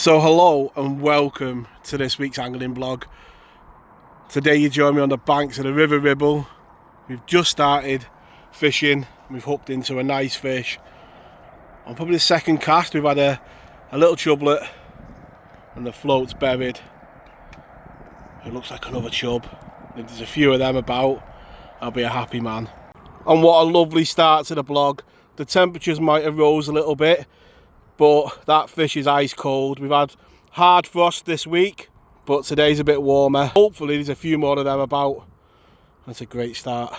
So hello and welcome to this week's angling vlog. Today you join me on the banks of the River Ribble. We've just started fishing. We've hooked into a nice fish. On probably the second cast we've had a little chublet and the float's buried. It looks like another chub. If there's a few of them about, I'll be a happy man. And what a lovely start to the vlog. The temperatures might have rose a little bit, but that fish is ice cold. We've had hard frost this week, but today's a bit warmer. Hopefully there's a few more of them about. That's a great start.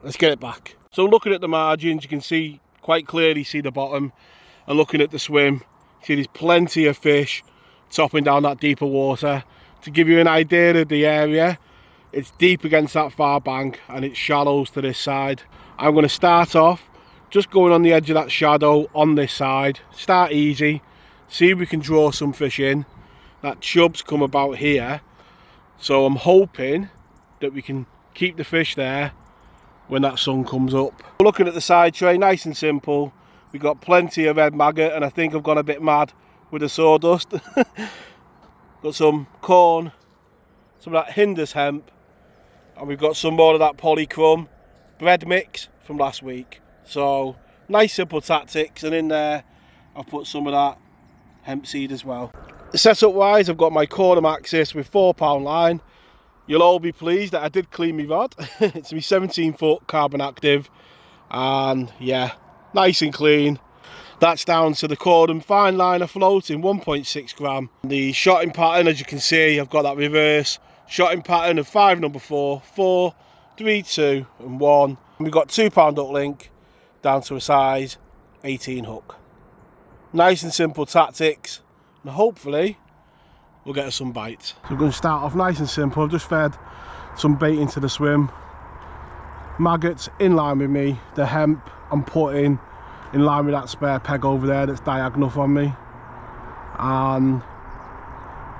Let's get it back. So looking at the margins, you can see quite clearly the bottom, and looking at the swim, see there's plenty of fish topping down that deeper water. To give you an idea of the area, it's deep against that far bank and it shallows to this side. I'm going to start off just going on the edge of that shadow on this side. Start easy, see if we can draw some fish in. That chub's come about here, so I'm hoping that we can keep the fish there when that sun comes up. We're looking at the side tray, nice and simple. We've got plenty of red maggot, and I think I've gone a bit mad with the sawdust. Got some corn, some of that Hinders hemp, and we've got some more of that polycrumb bread mix from last week. So nice simple tactics, and in there I've put some of that hemp seed as well. Setup wise, I've got my corner axis with 4-pound line. You'll all be pleased that I did clean my rod. It's my 17-foot carbon active, and yeah, nice and clean. That's down to the cordon fine line afloat in 1.6 gram. The shotting pattern, as you can see, I've got that reverse shotting pattern of 5 number 4, 4, 3, 2 and 1. We've got 2-pound hook link down to a size 18 hook. Nice and simple tactics, and hopefully we'll get us some bites. So we're going to start off nice and simple. I've just fed some bait into the swim. Maggots in line with me. The hemp I'm putting in line with that spare peg over there that's diagonal from me. And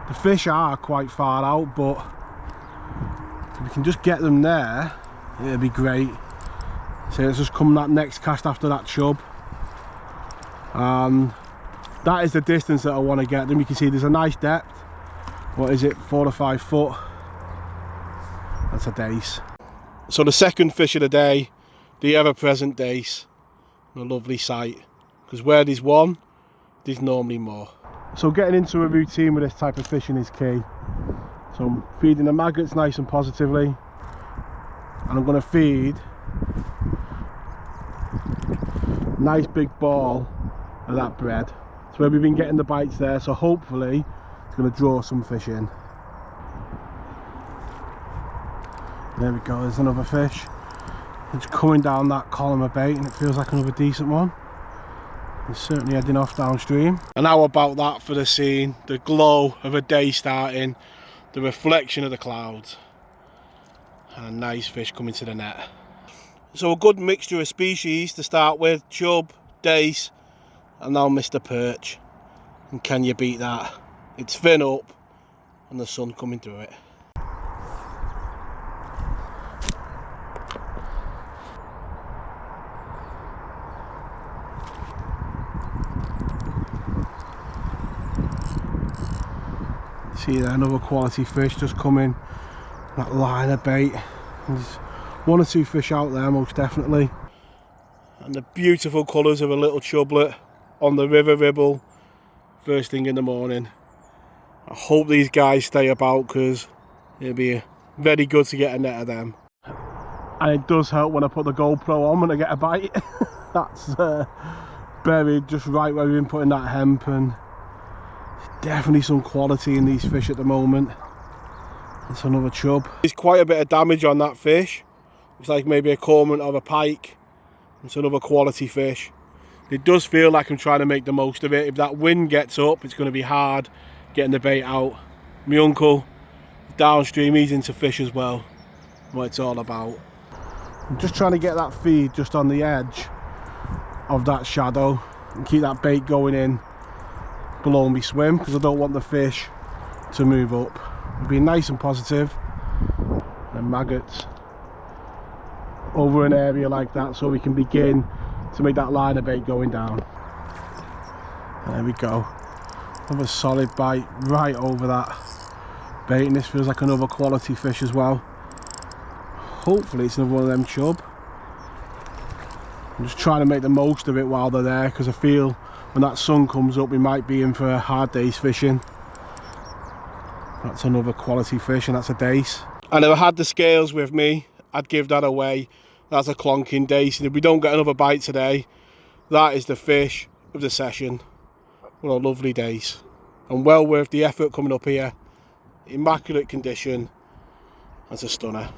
the fish are quite far out, but if we can just get them there, it'll be great. So let's just come that next cast after that chub. And that is the distance that I want to get them. You can see there's a nice depth. What is it, 4 or 5 foot? That's a dace. So the second fish of the day, the ever-present dace. A lovely sight, because where there's one, there's normally more. So getting into a routine with this type of fishing is key. So I'm feeding the maggots nice and positively, and I'm going to feed a nice big ball of that bread. So where we've been getting the bites there, so hopefully it's going to draw some fish in. There we go, there's another fish. It's coming down that column of bait, and it feels like another decent one. It's certainly heading off downstream. And how about that for the scene? The glow of a day starting, the reflection of the clouds, and a nice fish coming to the net. So a good mixture of species to start with: chub, dace, and now Mr. Perch. And can you beat that? It's fin up and the sun coming through it. See there, another quality fish just coming, that line of bait. There's 1 or 2 fish out there most definitely. And the beautiful colours of a little chublet on the River Ribble first thing in the morning. I hope these guys stay about, because it'll be very good to get a net of them. And it does help when I put the GoPro on when I get a bite. That's buried just right where we've been putting that hemp, and definitely some quality in these fish at the moment. It's another chub. There's quite a bit of damage on that fish. It's like maybe a cormorant or a pike. It's another quality fish. It does feel like I'm trying to make the most of it. If that wind gets up, it's going to be hard getting the bait out. My uncle, downstream, he's into fish as well. What it's all about. I'm just trying to get that feed just on the edge of that shadow and keep that bait going in below me swim, because I don't want the fish to move up. Be nice and positive, and maggots over an area like that, so we can begin to make that line of bait going down. There we go. Another solid bite right over that bait, and this feels like another quality fish as well. Hopefully it's another one of them chub. I'm just trying to make the most of it while they're there, because I feel when that sun comes up we might be in for a hard day's fishing. That's another quality fish, and that's a dace. And if I had the scales with me, I'd give that away. That's a clonking dace, and if we don't get another bite today, that is the fish of the session. What a lovely dace, and well worth the effort coming up here. Immaculate condition. That's a stunner.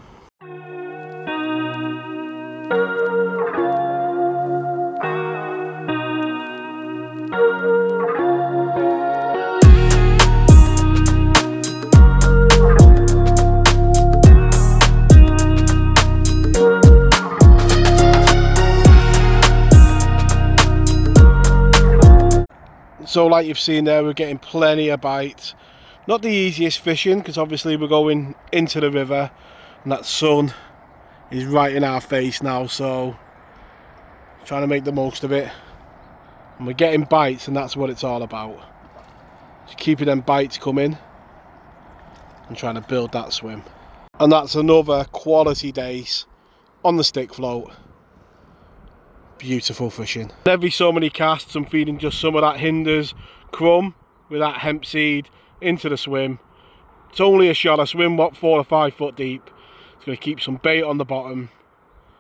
So like you've seen there, we're getting plenty of bites. Not the easiest fishing, because obviously we're going into the river and that sun is right in our face now, so trying to make the most of it. And we're getting bites, and that's what it's all about. Just keeping them bites coming and trying to build that swim. And that's another quality dace on the stick float. Beautiful fishing. Every so many casts I'm feeding just some of that hinders crumb with that hemp seed into the swim. It's only a shallow swim, what, 4 or 5 foot deep. It's going to keep some bait on the bottom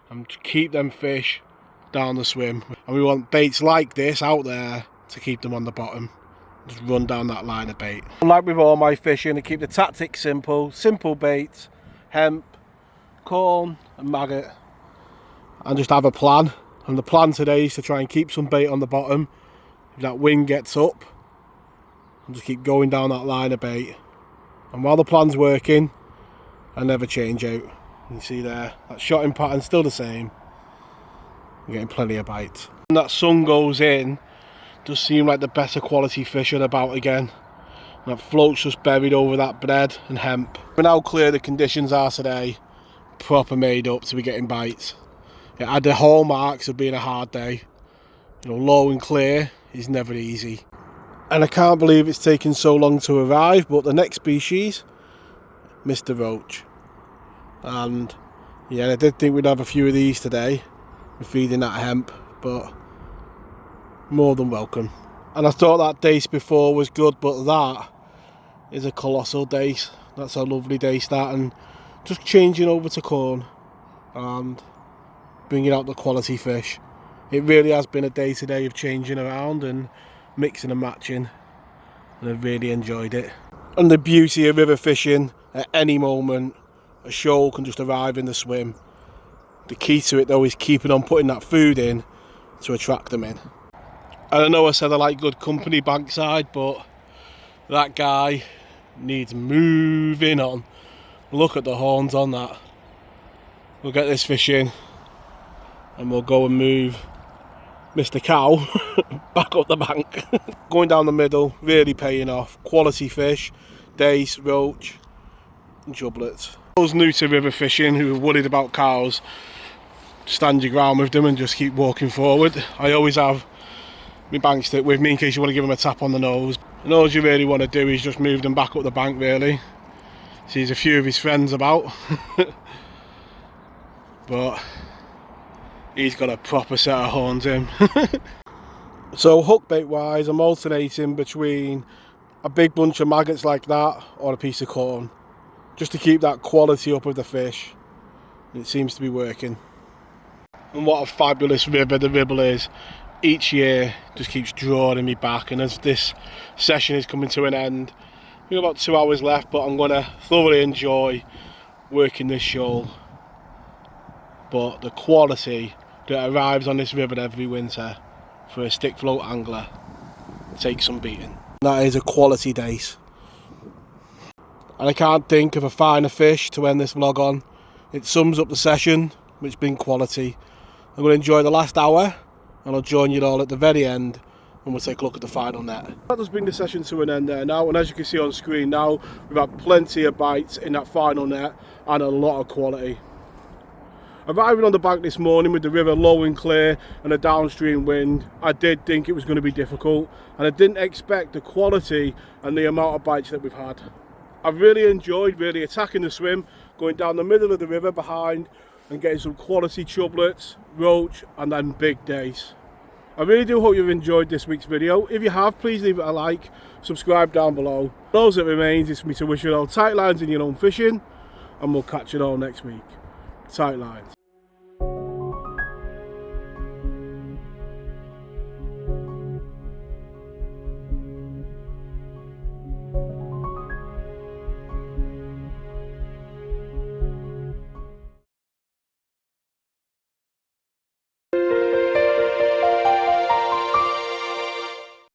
and keep them fish down the swim. And we want baits like this out there to keep them on the bottom. Just run down that line of bait. And like with all my fishing, I keep the tactics simple. Simple baits, hemp, corn and maggot, and just have a plan. And the plan today is to try and keep some bait on the bottom. If that wind gets up, and just keep going down that line of bait. And while the plan's working, I never change out. You see there, that shotting pattern's still the same. I'm getting plenty of bites. When that sun goes in, it does seem like the better quality fish are about again. And that float's just buried over that bread and hemp. But how clear the conditions are today, proper made up to be getting bites. It had the hallmarks of being a hard day. You know, low and clear is never easy. And I can't believe it's taken so long to arrive, but the next species, Mr. Roach. And yeah, I did think we'd have a few of these today. We're feeding that hemp, but more than welcome. And I thought that dace before was good, but that is a colossal dace. That's a lovely dace, that, and just changing over to corn and bringing out the quality fish. It really has been a day today of changing around and mixing and matching, and I've really enjoyed it. And the beauty of river fishing, at any moment a shoal can just arrive in the swim. The key to it though is keeping on putting that food in to attract them in. And I know I said I like good company bankside, but that guy needs moving on. Look at the horns on that. We'll get this fish in and we'll go and move Mr. Cow back up the bank. Going down the middle, really paying off. Quality fish, dace, roach and chublets. Those new to river fishing who are worried about cows, stand your ground with them and just keep walking forward. I always have my bank stick with me in case you want to give them a tap on the nose. And all you really want to do is just move them back up the bank really. Sees a few of his friends about. But he's got a proper set of horns in. So hook bait wise, I'm alternating between a big bunch of maggots like that or a piece of corn, just to keep that quality up of the fish. And it seems to be working. And what a fabulous river the Ribble is. Each year just keeps drawing me back, and as this session is coming to an end, we've got about 2 hours left, but I'm going to thoroughly enjoy working this shoal. But the quality that arrives on this river every winter for a stick float angler takes some beating. That is a quality dace. And I can't think of a finer fish to end this vlog on. It sums up the session, which has been quality. I'm going to enjoy the last hour, and I'll join you all at the very end and we'll take a look at the final net. That does bring the session to an end there now, and as you can see on screen now, we've had plenty of bites in that final net and a lot of quality. Arriving on the bank this morning with the river low and clear and a downstream wind, I did think it was going to be difficult, and I didn't expect the quality and the amount of bites that we've had. I've really enjoyed really attacking the swim, going down the middle of the river behind and getting some quality chublets, roach and then big dace. I really do hope you've enjoyed this week's video. If you have, please leave it a like, subscribe down below. All that remains is for me to wish you all tight lines in your own fishing, and we'll catch you all next week. Tight lines.